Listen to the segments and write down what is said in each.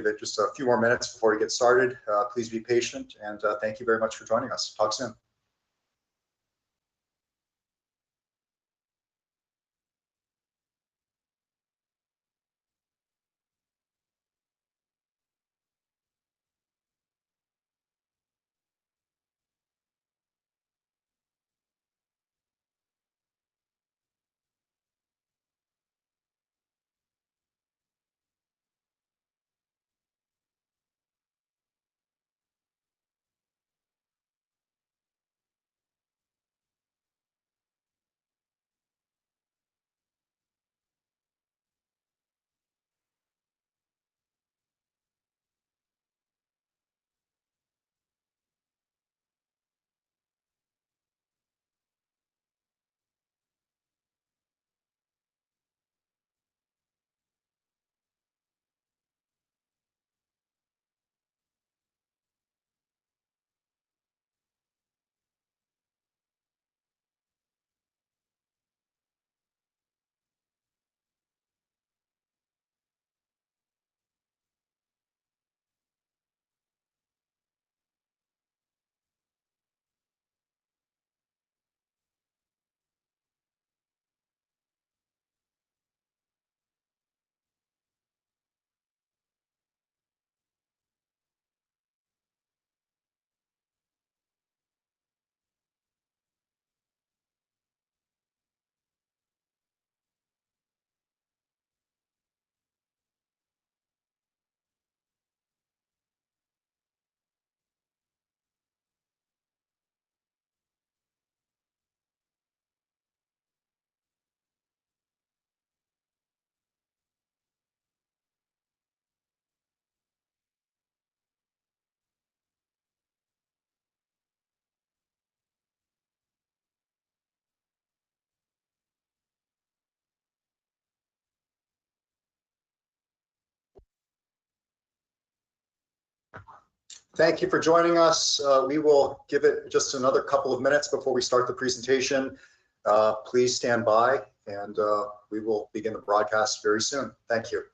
it just a few more minutes before we get started. Please be patient, and thank you very much for joining us. Talk soon. Thank you for joining us. We will give it just another couple of minutes before we start the presentation. Please stand by, and we will begin the broadcast very soon. Thank you.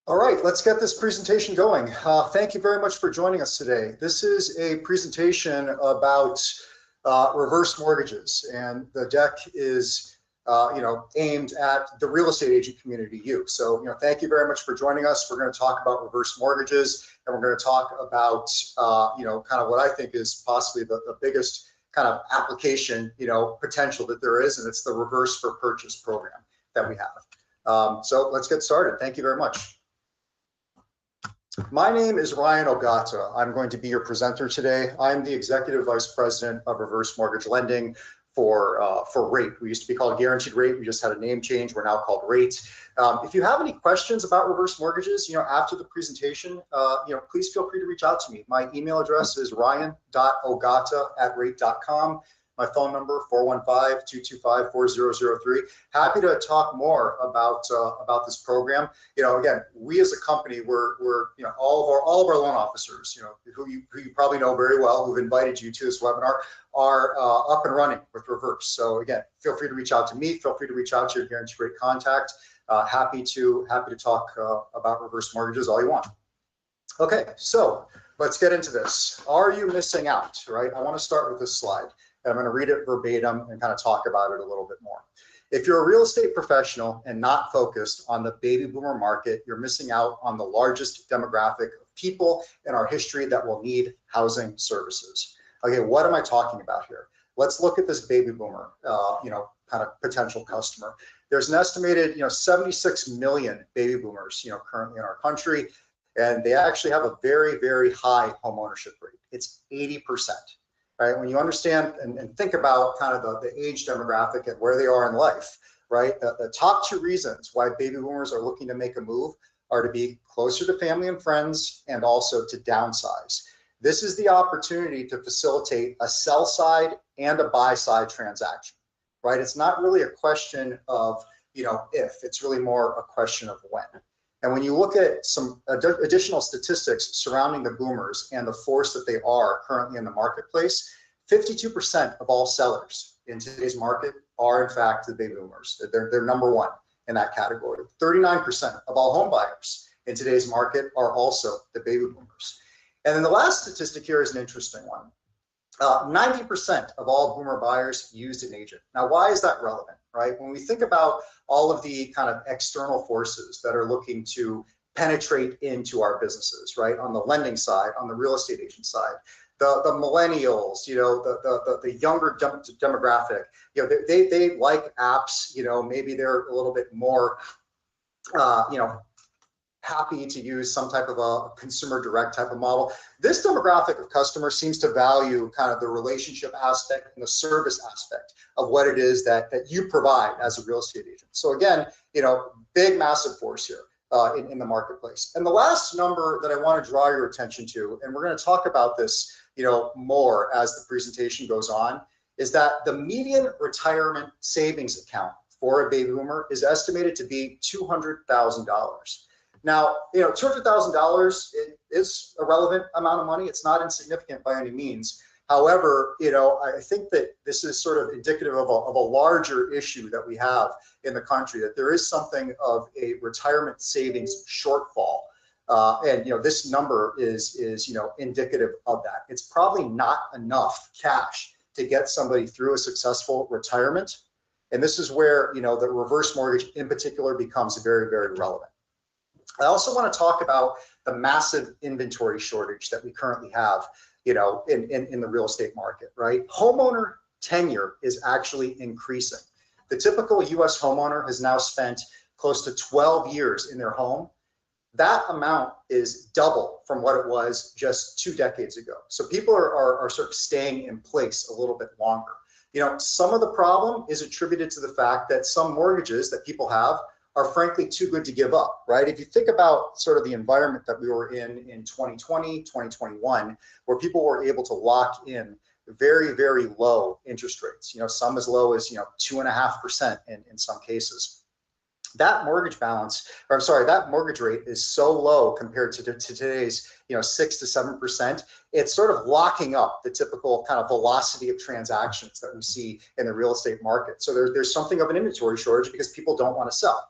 All right, let's get this presentation going. Thank you very much for joining us today. This is a presentation about reverse mortgages, and the deck is aimed at the real estate agent community, you. So, thank you very much for joining us. We're going to talk about reverse mortgages, and we're going to talk about, kind of what I think is possibly the biggest kind of application, potential that there is, and it's the reverse for purchase program that we have. So let's get started. Thank you very much. My name is Ryan Ogata. I'm going to be your presenter today. I'm the Executive Vice President of Reverse Mortgage Lending for rate. We used to be called guaranteed rate. We just had a name change. We're now called rate. If you have any questions about reverse mortgages, after the presentation, please feel free to reach out to me. My email address is ryan.ogata@rate.com. My phone number, 415-225-4003. Happy to talk more about this program. Again, we as a company, we're all of our loan officers, who you probably know very well, who've invited you to this webinar, are up and running with reverse. So again, feel free to reach out to me. Feel free to reach out to your guaranteed rate contact. Happy to talk about reverse mortgages all you want. Okay, so let's get into this. Are you missing out? Right. I want to start with this slide. I'm going to read it verbatim and kind of talk about it a little bit more. If you're a real estate professional and not focused on the baby boomer market, you're missing out on the largest demographic of people in our history that will need housing services. Okay, what am I talking about here? Let's look at this baby boomer, kind of potential customer. There's an estimated, 76 million baby boomers, currently in our country, and they actually have a very, very high home ownership rate. It's 80%. Right? When you understand and think about kind of the age demographic and where they are in life, right? The top two reasons why baby boomers are looking to make a move are to be closer to family and friends and also to downsize. This is the opportunity to facilitate a sell side and a buy side transaction, right? It's not really a question of, if, it's really more a question of when. And when you look at some additional statistics surrounding the boomers and the force that they are currently in the marketplace, 52% of all sellers in today's market are in fact the baby boomers. They're number one in that category. 39% of all home buyers in today's market are also the baby boomers. And then the last statistic here is an interesting one. 90% of all boomer buyers used an agent. Now, why is that relevant, right? When we think about all of the kind of external forces that are looking to penetrate into our businesses, right? On the lending side, on the real estate agent side, the millennials, the younger demographic, they like apps, maybe they're a little bit more, happy to use some type of a consumer direct type of model. This demographic of customers seems to value kind of the relationship aspect and the service aspect of what it is that you provide as a real estate agent. So again, big, massive force here in the marketplace. And the last number that I want to draw your attention to, and we're going to talk about this, more as the presentation goes on, is that the median retirement savings account for a baby boomer is estimated to be $200,000. Now, $200,000 is a relevant amount of money. It's not insignificant by any means. However, I think that this is sort of indicative of a larger issue that we have in the country, that there is something of a retirement savings shortfall. And this number is indicative of that. It's probably not enough cash to get somebody through a successful retirement. And this is where, the reverse mortgage in particular becomes very, very relevant. I also want to talk about the massive inventory shortage that we currently have, in the real estate market, right? Homeowner tenure is actually increasing. The typical US homeowner has now spent close to 12 years in their home. That amount is double from what it was just 2 decades ago. So people are sort of staying in place a little bit longer. Some of the problem is attributed to the fact that some mortgages that people have are frankly too good to give up, right? If you think about sort of the environment that we were in 2020, 2021, where people were able to lock in very, very low interest rates, some as low as, 2.5% in some cases. That mortgage that mortgage rate is so low compared to today's, 6 to 7%. It's sort of locking up the typical kind of velocity of transactions that we see in the real estate market. So there's something of an inventory shortage because people don't want to sell.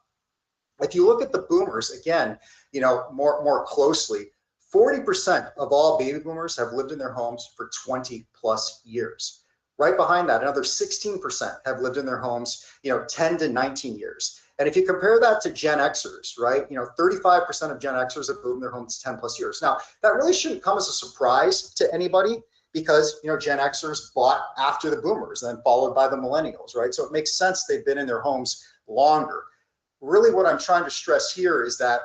If you look at the boomers, again, more closely, 40% of all baby boomers have lived in their homes for 20 plus years. Right behind that, another 16% have lived in their homes, 10 to 19 years. And if you compare that to Gen Xers, right, 35% of Gen Xers have lived in their homes 10 plus years. Now, that really shouldn't come as a surprise to anybody because, Gen Xers bought after the boomers, then followed by the millennials, right? So it makes sense they've been in their homes longer. Really what I'm trying to stress here is that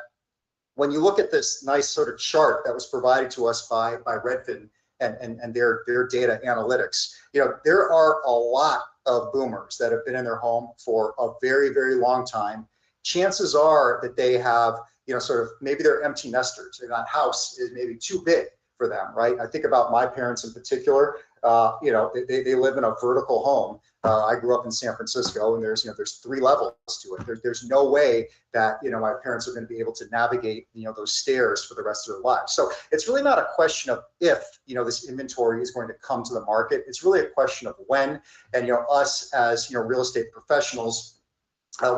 when you look at this nice sort of chart that was provided to us by Redfin and their data analytics, there are a lot of boomers that have been in their home for a very, very long time, chances are that they have, sort of, maybe they're empty nesters and that house is maybe too big for them, right? I think about my parents in particular. They live in a vertical home. I grew up in San Francisco, and there's 3 levels to it. There's no way that my parents are going to be able to navigate those stairs for the rest of their lives. So it's really not a question of if this inventory is going to come to the market. It's really a question of when. And us as real estate professionals,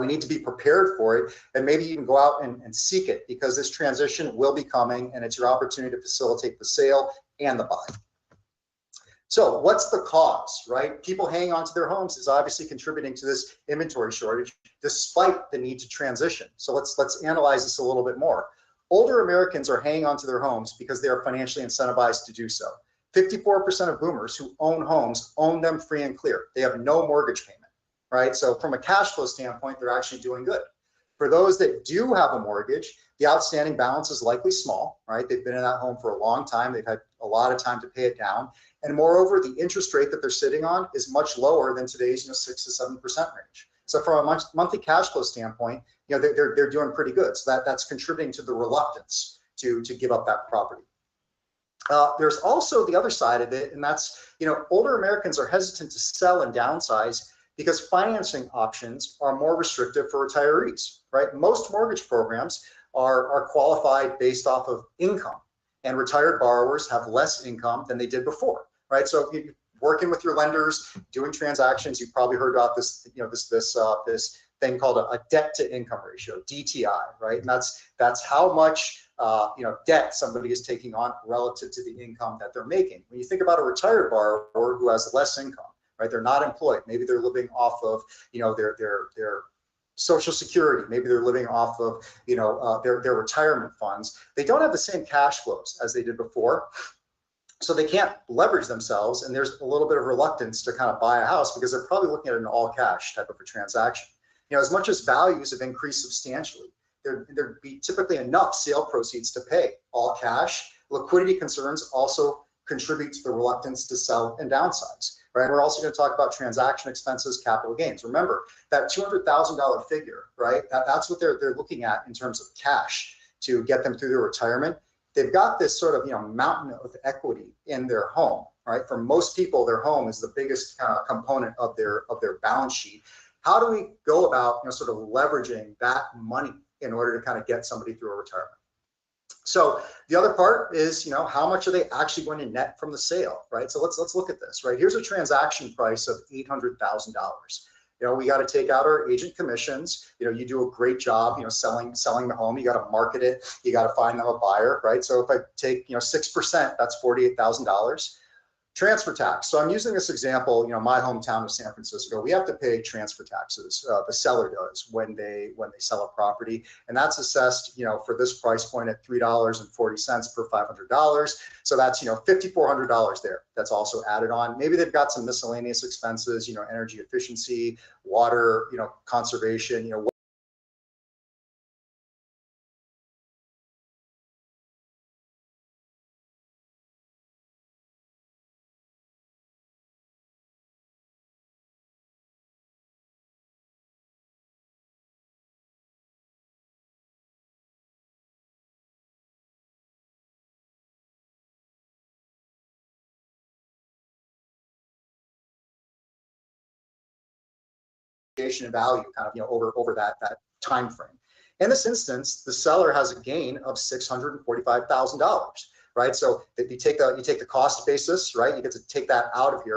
we need to be prepared for it, and maybe you can go out and seek it, because this transition will be coming, and it's your opportunity to facilitate the sale and the buy. So what's the cause, right? People hanging onto their homes is obviously contributing to this inventory shortage, despite the need to transition. So let's analyze this a little bit more. Older Americans are hanging onto their homes because they are financially incentivized to do so. 54% of boomers who own homes own them free and clear. They have no mortgage payment, right? So from a cash flow standpoint, they're actually doing good. For those that do have a mortgage, the outstanding balance is likely small, right? They've been in that home for a long time. They've had a lot of time to pay it down. And moreover, the interest rate that they're sitting on is much lower than today's 6 to 7% range. So from a monthly cash flow standpoint, they're doing pretty good. So that's contributing to the reluctance to give up that property. There's also the other side of it, and that's, older Americans are hesitant to sell and downsize because financing options are more restrictive for retirees, right? Most mortgage programs are qualified based off of income, and retired borrowers have less income than they did before, right? So if you're working with your lenders, doing transactions, you've probably heard about this, this thing called a debt to income ratio, DTI, right? And that's how much debt somebody is taking on relative to the income that they're making. When you think about a retired borrower who has less income, right? They're not employed. Maybe they're living off of, their Social Security. Maybe they're living off of, their retirement funds. They don't have the same cash flows as they did before. So they can't leverage themselves. And there's a little bit of reluctance to kind of buy a house because they're probably looking at an all cash type of a transaction. As much as values have increased substantially, there'd be typically enough sale proceeds to pay all cash. Liquidity concerns also contribute to the reluctance to sell and downsize. Right? We're also going to talk about transaction expenses, capital gains. Remember that $200,000 figure, right? That's what they're looking at in terms of cash to get them through their retirement. They've got this sort of mountain of equity in their home, right? For most people, their home is the biggest kind of component of their balance sheet. How do we go about sort of leveraging that money in order to kind of get somebody through a retirement? So the other part is, how much are they actually going to net from the sale, right? So let's look at this, right? Here's a transaction price of $800,000. We got to take out our agent commissions. You do a great job, selling the home. You got to market it. You got to find them a buyer, right? So if I take, 6%, that's $48,000. Transfer tax. So I'm using this example, my hometown of San Francisco, we have to pay transfer taxes. The seller does when they sell a property, and that's assessed, for this price point at $3.40 per $500. So that's, $5,400 there. That's also added on. Maybe they've got some miscellaneous expenses, energy efficiency, water, conservation, in value kind of over that time frame. In this instance, the seller has a gain of $645,000, right? So if you take the cost basis, right, you get to take that out of here.